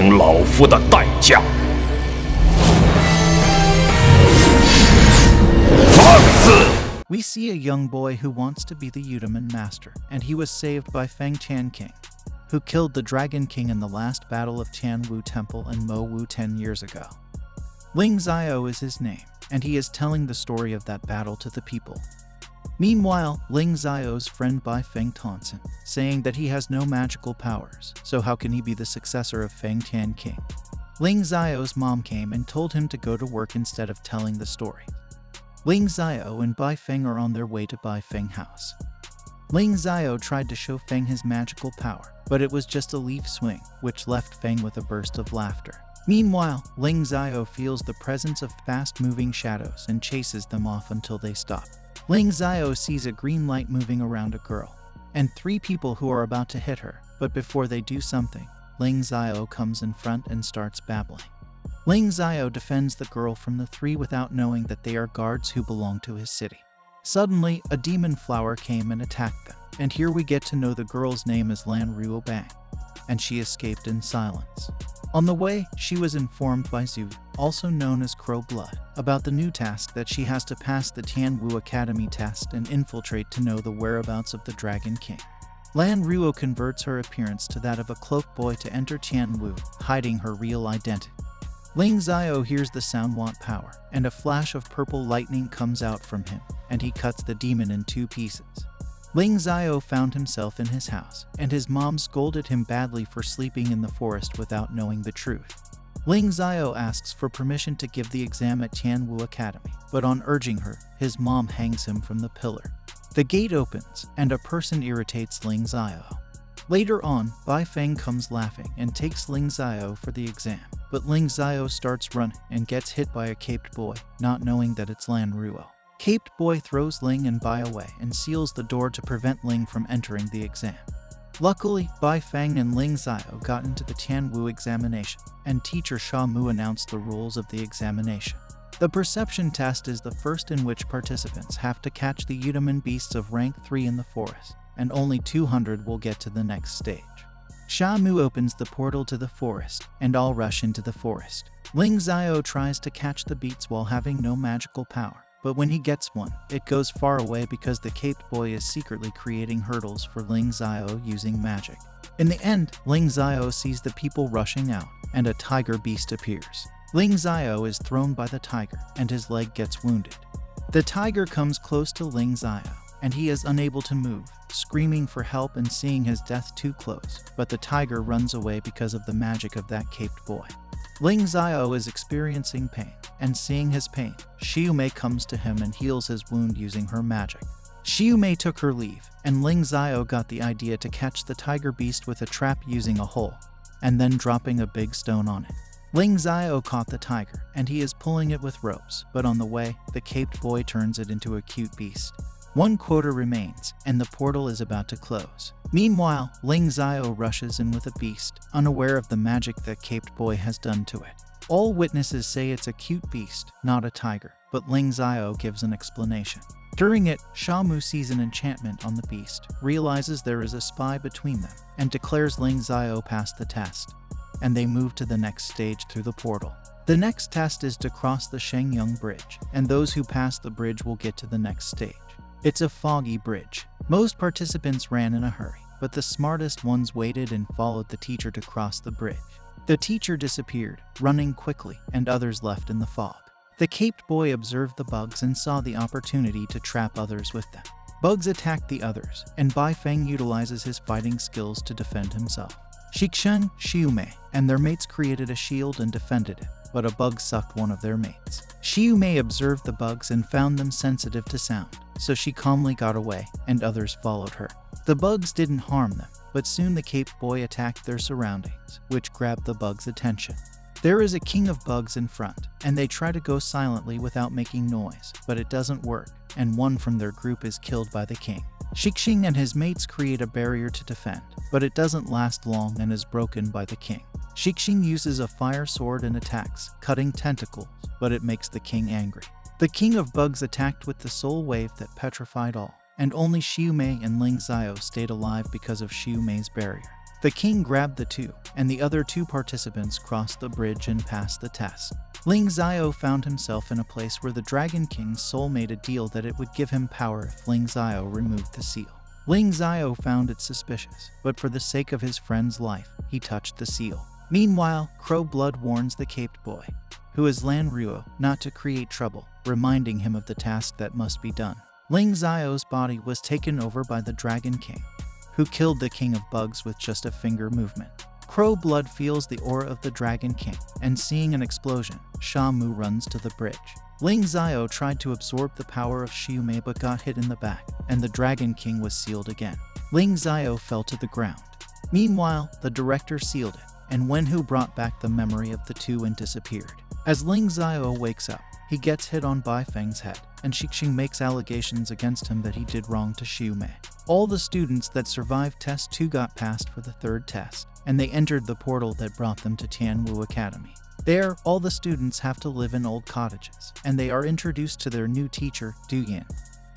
请老夫的代价。放肆！ We see a young boy who wants to be the Eudemon master, and he was saved by Feng Tian King, who killed the Dragon King in the last battle of Tianwu Temple in Mo Wu 10 years ago. Ling Xiao is his name, and he is telling the story of that battle to the people. Meanwhile, Ling Xiao's friend Bai Feng taunts him, saying that he has no magical powers, so how can he be the successor of Feng Tian King? Ling Xiao's mom came and told him to go to work instead of telling the story. Ling Xiao and Bai Feng are on their way to Bai Feng house. Ling Xiao tried to show Feng his magical power, but it was just a leaf swing, which left Feng with a burst of laughter. Meanwhile, Ling Xiao feels the presence of fast-moving shadows and chases them off until they stop. Ling Xiao sees a green light moving around a girl, and 3 people who are about to hit her, but before they do something, Ling Xiao comes in front and starts babbling. Ling Xiao defends the girl from the 3 without knowing that they are guards who belong to his city. Suddenly, a demon flower came and attacked them, and here we get to know the girl's name is Lan Ruo Bang, and she escaped in silence. On the way, she was informed by Zhu, also known as Crow Blood, about the new task that she has to pass the Tianwu Academy test and infiltrate to know the whereabouts of the Dragon King. Lan Ruo converts her appearance to that of a cloak boy to enter Tianwu, hiding her real identity. Ling Xiao hears the sound want power, and a flash of purple lightning comes out from him, and he cuts the demon in 2 pieces. Ling Xiao found himself in his house, and his mom scolded him badly for sleeping in the forest without knowing the truth. Ling Xiao asks for permission to give the exam at Tianwu Academy, but on urging her, his mom hangs him from the pillar. The gate opens, and a person irritates Ling Xiao. Later on, Bai Feng comes laughing and takes Ling Xiao for the exam, but Ling Xiao starts running and gets hit by a caped boy, not knowing that it's Lan Ruo. Caped boy throws Ling and Bai away and seals the door to prevent Ling from entering the exam. Luckily, Bai Feng and Ling Xiao got into the Tianwu examination, and teacher Sha Mu announced the rules of the examination. The perception test is the first in which participants have to catch the Eudemon beasts of rank 3 in the forest, and only 200 will get to the next stage. Sha Mu opens the portal to the forest, and all rush into the forest. Ling Xiao tries to catch the beats while having no magical power, but when he gets one, it goes far away because the caped boy is secretly creating hurdles for Ling Xiao using magic. In the end, Ling Xiao sees the people rushing out, and a tiger beast appears. Ling Xiao is thrown by the tiger, and his leg gets wounded. The tiger comes close to Ling Xiao, and he is unable to move, screaming for help and seeing his death too close, but the tiger runs away because of the magic of that caped boy. Ling Xiao is experiencing pain, and seeing his pain, Xiumei comes to him and heals his wound using her magic. Xiumei took her leave, and Ling Xiao got the idea to catch the tiger beast with a trap using a hole, and then dropping a big stone on it. Ling Xiao caught the tiger, and he is pulling it with ropes, but on the way, the caped boy turns it into a cute beast. 1 quarter remains, and the portal is about to close. Meanwhile, Ling Xiao rushes in with a beast, unaware of the magic that caped boy has done to it. All witnesses say it's a cute beast, not a tiger, but Ling Xiao gives an explanation. During it, Sha Mu sees an enchantment on the beast, realizes there is a spy between them, and declares Ling Xiao passed the test, and they move to the next stage through the portal. The next test is to cross the Shengyang Bridge, and those who pass the bridge will get to the next stage. It's a foggy bridge. Most participants ran in a hurry, but the smartest ones waited and followed the teacher to cross the bridge. The teacher disappeared, running quickly, and others left in the fog. The caped boy observed the bugs and saw the opportunity to trap others with them. Bugs attacked the others, and Bai Feng utilizes his fighting skills to defend himself. Shixun, Xiumei, and their mates created a shield and defended it, but a bug sucked one of their mates. Xiumei observed the bugs and found them sensitive to sound, so she calmly got away, and others followed her. The bugs didn't harm them, but soon the caped boy attacked their surroundings, which grabbed the bugs' attention. There is a king of bugs in front, and they try to go silently without making noise, but it doesn't work, and one from their group is killed by the king. Shixing and his mates create a barrier to defend, but it doesn't last long and is broken by the king. Shixing uses a fire sword and attacks, cutting tentacles, but it makes the king angry. The king of bugs attacked with the soul wave that petrified all, and only Xiumei and Ling Xiao stayed alive because of Xiumei's barrier. The king grabbed the two, and the other two participants crossed the bridge and passed the test. Ling Xiao found himself in a place where the Dragon King's soul made a deal that it would give him power if Ling Xiao removed the seal. Ling Xiao found it suspicious, but for the sake of his friend's life, he touched the seal. Meanwhile, Crow Blood warns the caped boy, who is Lan Ruo, not to create trouble, reminding him of the task that must be done. Ling Xiao's body was taken over by the Dragon King, who killed the King of Bugs with just a finger movement. Crow Blood feels the aura of the Dragon King, and seeing an explosion, Sha Mu runs to the bridge. Ling Xiao tried to absorb the power of Xiumei but got hit in the back, and the Dragon King was sealed again. Ling Xiao fell to the ground. Meanwhile, the director sealed it, and Wenhu brought back the memory of the two and disappeared. As Ling Xiao wakes up, he gets hit on Bai Feng's head, and Xixing makes allegations against him that he did wrong to Xiumei. All the students that survived Test 2 got passed for the third test, and they entered the portal that brought them to Tianwu Academy. There, all the students have to live in old cottages, and they are introduced to their new teacher, Du Yin,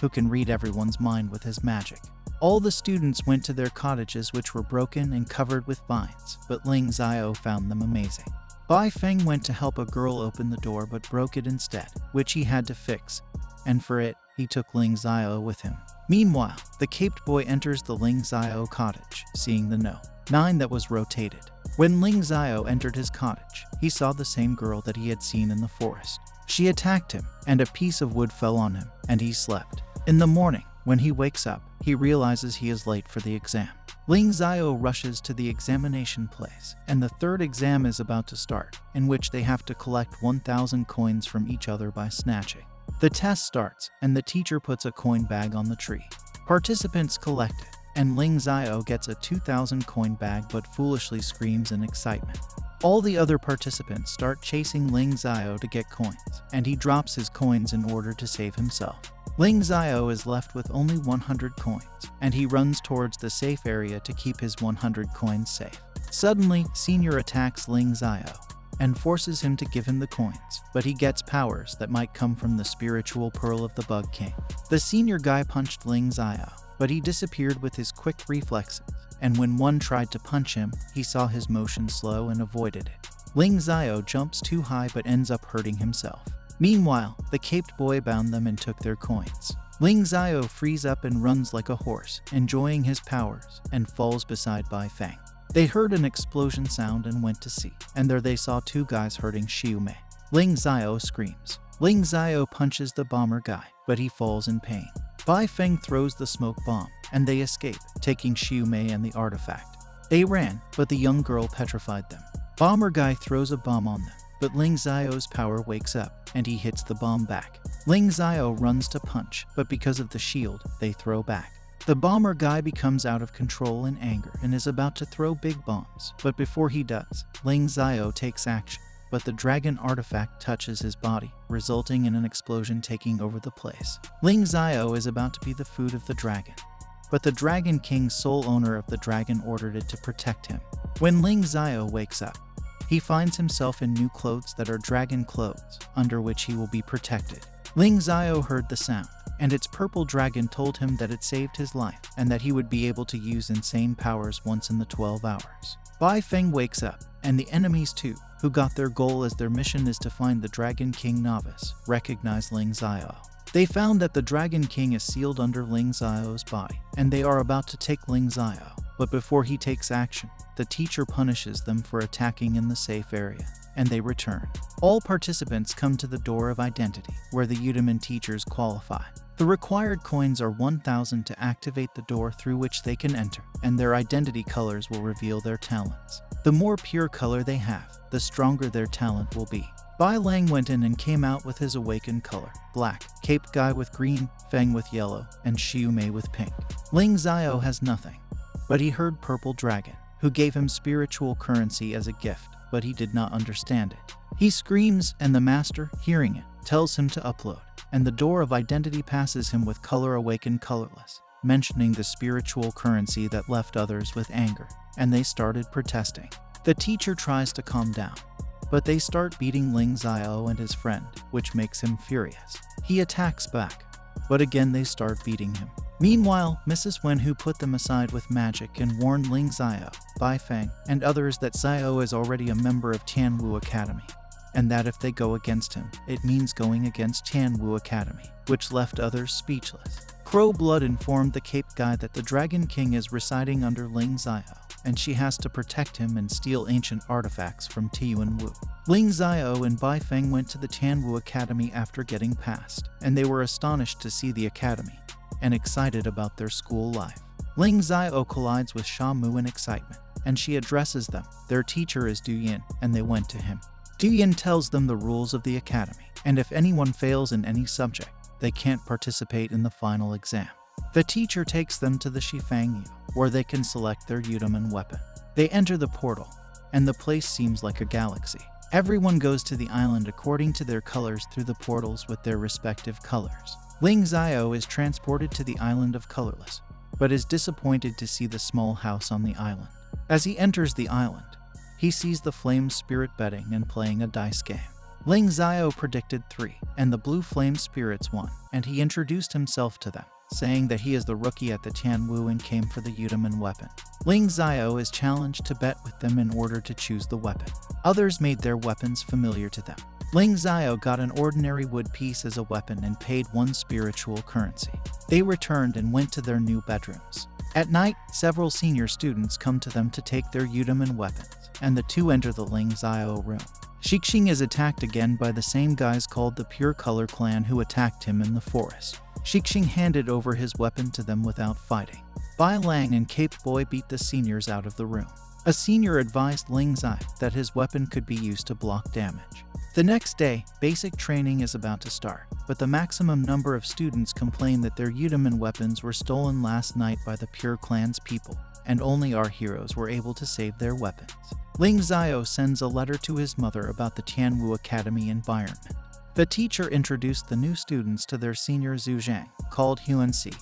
who can read everyone's mind with his magic. All the students went to their cottages, which were broken and covered with vines, but Ling Xiao found them amazing. Bai Feng went to help a girl open the door but broke it instead, which he had to fix, and for it, he took Ling Xiao with him. Meanwhile, the caped boy enters the Ling Xiao cottage, seeing the No. 9 that was rotated. When Ling Xiao entered his cottage, he saw the same girl that he had seen in the forest. She attacked him, and a piece of wood fell on him, and he slept. In the morning, when he wakes up, he realizes he is late for the exam. Ling Xiao rushes to the examination place, and the third exam is about to start, in which they have to collect 1,000 coins from each other by snatching. The test starts, and the teacher puts a coin bag on the tree. Participants collect it, and Ling Xiao gets a 2,000 coin bag but foolishly screams in excitement. All the other participants start chasing Ling Xiao to get coins, and he drops his coins in order to save himself. Ling Xiao is left with only 100 coins, and he runs towards the safe area to keep his 100 coins safe. Suddenly, Senior attacks Ling Xiao and forces him to give him the coins, but he gets powers that might come from the spiritual pearl of the Bug King. The senior guy punched Ling Xiao, but he disappeared with his quick reflexes, and when one tried to punch him, he saw his motion slow and avoided it. Ling Xiao jumps too high but ends up hurting himself. Meanwhile, the caped boy bound them and took their coins. Ling Xiao frees up and runs like a horse, enjoying his powers, and falls beside Bai Feng. They heard an explosion sound and went to see, and there they saw two guys hurting Xiumei. Ling Xiao screams. Ling Xiao punches the bomber guy, but he falls in pain. Bai Feng throws the smoke bomb, and they escape, taking Xiumei and the artifact. They ran, but the young girl petrified them. Bomber guy throws a bomb on them, but Ling Xiao's power wakes up, and he hits the bomb back. Ling Xiao runs to punch, but because of the shield, they throw back. The bomber guy becomes out of control in anger and is about to throw big bombs, but before he does, Ling Xiao takes action, but the dragon artifact touches his body, resulting in an explosion taking over the place. Ling Xiao is about to be the food of the dragon, but the Dragon King, sole owner of the dragon, ordered it to protect him. When Ling Xiao wakes up, he finds himself in new clothes that are dragon clothes, under which he will be protected. Ling Xiao heard the sound, and its purple dragon told him that it saved his life and that he would be able to use insane powers once in the 12 hours. Bai Feng wakes up, and the enemies too, who got their goal as their mission is to find the Dragon King novice, recognize Ling Xiao. They found that the Dragon King is sealed under Ling Xiao's body, and they are about to take Ling Xiao, but before he takes action, the teacher punishes them for attacking in the safe area, and they return. All participants come to the door of identity, where the Eudemon teachers qualify. The required coins are 1,000 to activate the door through which they can enter, and their identity colors will reveal their talents. The more pure color they have, the stronger their talent will be. Bai Lang went in and came out with his awakened color, black, caped guy with green, Feng with yellow, and Xiumei with pink. Ling Xiao has nothing, but he heard Purple Dragon, who gave him spiritual currency as a gift, but he did not understand it. He screams, and the master, hearing it, tells him to upload, and the door of identity passes him with color awakened colorless, mentioning the spiritual currency that left others with anger, and they started protesting. The teacher tries to calm down, but they start beating Ling Xiao and his friend, which makes him furious. He attacks back, but again they start beating him. Meanwhile, Mrs. Wen, who put them aside with magic and warned Ling Xiao Bai Feng, and others that Xiao is already a member of Tianwu Academy, and that if they go against him, it means going against Tianwu Academy, which left others speechless. Crow Blood informed the Cape Guy that the Dragon King is residing under Ling Xiao, and she has to protect him and steal ancient artifacts from Tianwu. Ling Xiao and Bai Feng went to the Tianwu Academy after getting past, and they were astonished to see the academy, and excited about their school life. Ling Xiao collides with Shamu in excitement, and she addresses them. Their teacher is Du Yin, and they went to him. Du Yin tells them the rules of the academy, and if anyone fails in any subject, they can't participate in the final exam. The teacher takes them to the Shifang Yu, where they can select their Eudemon weapon. They enter the portal, and the place seems like a galaxy. Everyone goes to the island according to their colors through the portals with their respective colors. Ling Xiao is transported to the island of Colorless, but is disappointed to see the small house on the island. As he enters the island, he sees the Flame Spirit betting and playing a dice game. Ling Xiao predicted 3, and the Blue Flame Spirits won, and he introduced himself to them, saying that he is the rookie at the Tianwu and came for the Eudemon weapon. Ling Xiao is challenged to bet with them in order to choose the weapon. Others made their weapons familiar to them. Ling Xiao got an ordinary wood piece as a weapon and paid 1 spiritual currency. They returned and went to their new bedrooms. At night, several senior students come to them to take their Eudemon weapons, and the two enter the Ling Xiao room. Xixing is attacked again by the same guys called the Pure Color Clan who attacked him in the forest. Xixing handed over his weapon to them without fighting. Bai Lang and Cape Boy beat the seniors out of the room. A senior advised Ling Zai that his weapon could be used to block damage. The next day, basic training is about to start, but the maximum number of students complain that their Eudemon weapons were stolen last night by the Pure Clan's people, and only our heroes were able to save their weapons. Ling Xiao sends a letter to his mother about the Tianwu Academy environment. The teacher introduced the new students to their senior Zhu Zhang, called Huanxi,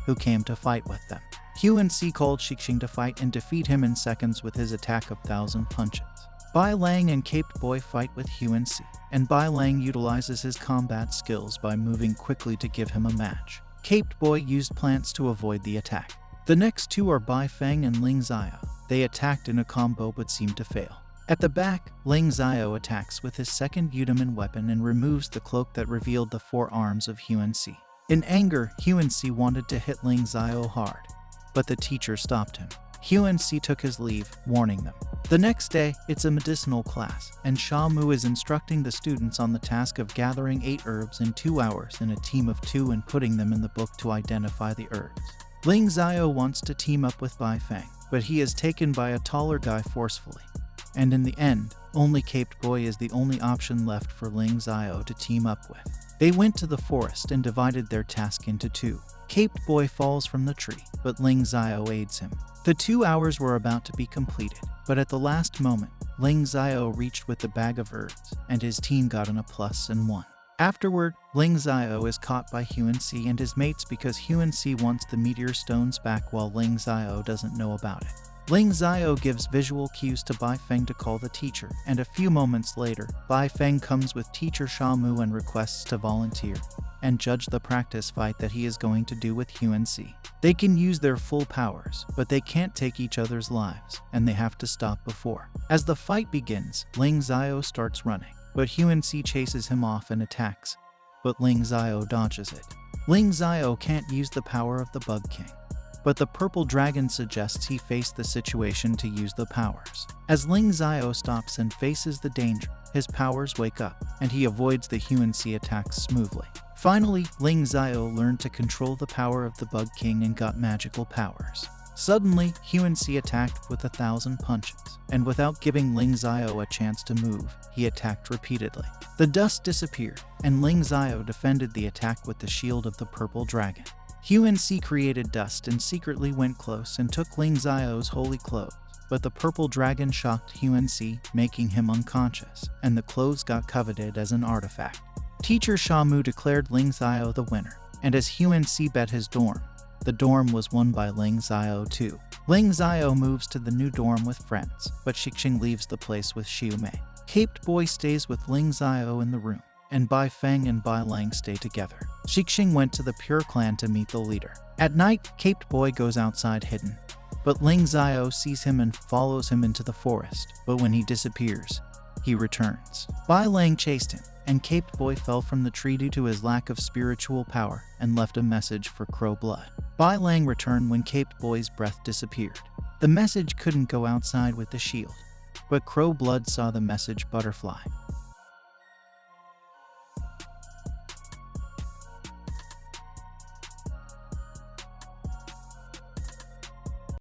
who came to fight with them. Huanxi called Xixing to fight and defeat him in seconds with his attack of 1,000 punches. Bai Lang and Caped Boy fight with Huanxi, and Bai Lang utilizes his combat skills by moving quickly to give him a match. Caped Boy used plants to avoid the attack. The next two are Bai Feng and Ling Xiao. They attacked in a combo but seemed to fail. At the back, Ling Xiao attacks with his second Eudemon weapon and removes the cloak that revealed the 4 arms of Huanxi. In anger, Huanxi wanted to hit Ling Xiao hard, but the teacher stopped him. Huanxi took his leave, warning them. The next day, it's a medicinal class, and Sha Mu is instructing the students on the task of gathering 8 herbs in 2 hours in a team of 2 and putting them in the book to identify the herbs. Ling Xiao wants to team up with Bai Feng, but he is taken by a taller guy forcefully. And in the end, only Caped Boy is the only option left for Ling Xiao to team up with. They went to the forest and divided their task into 2. Caped Boy falls from the tree, but Ling Xiao aids him. The 2 hours were about to be completed, but at the last moment, Ling Xiao reached with the bag of herbs, and his team got an +1. Afterward, Ling Xiao is caught by Huanxi and his mates because Huanxi wants the meteor stones back while Ling Xiao doesn't know about it. Ling Xiao gives visual cues to Bai Feng to call the teacher, and a few moments later, Bai Feng comes with teacher Sha Mu and requests to volunteer and judge the practice fight that he is going to do with Huanxi. They can use their full powers, but they can't take each other's lives, and they have to stop before. As the fight begins, Ling Xiao starts running, but Huanxi chases him off and attacks, but Ling Xiao dodges it. Ling Xiao can't use the power of the Bug King, but the purple dragon suggests he face the situation to use the powers. As Ling Xiao stops and faces the danger, his powers wake up, and he avoids the Huanxi attacks smoothly. Finally, Ling Xiao learned to control the power of the Bug King and got magical powers. Suddenly, Huanxi attacked with 1,000 punches, and without giving Ling Xiao a chance to move, he attacked repeatedly. The dust disappeared, and Ling Xiao defended the attack with the shield of the purple dragon. Huanxi created dust and secretly went close and took Ling Xiao's holy clothes, but the purple dragon shocked Huanxi, making him unconscious, and the clothes got coveted as an artifact. Teacher Sha Mu declared Ling Xiao the winner, and as Huanxi bet his dorm, the dorm was won by Ling Xiao too. Ling Xiao moves to the new dorm with friends, but Xixing leaves the place with Xiu Mei. Caped Boy stays with Ling Xiao in the room, and Bai Feng and Bai Lang stay together. Xixing went to the Pure Clan to meet the leader. At night, Caped Boy goes outside hidden, But Ling Xiao sees him and follows him into the forest, but when he disappears, he returns. Bai Lang chased him, and Caped Boy fell from the tree due to his lack of spiritual power and left a message for Crow Blood. Bai Lang returned when Caped Boy's breath disappeared. The message couldn't go outside with the shield, but Crow Blood saw the message butterfly.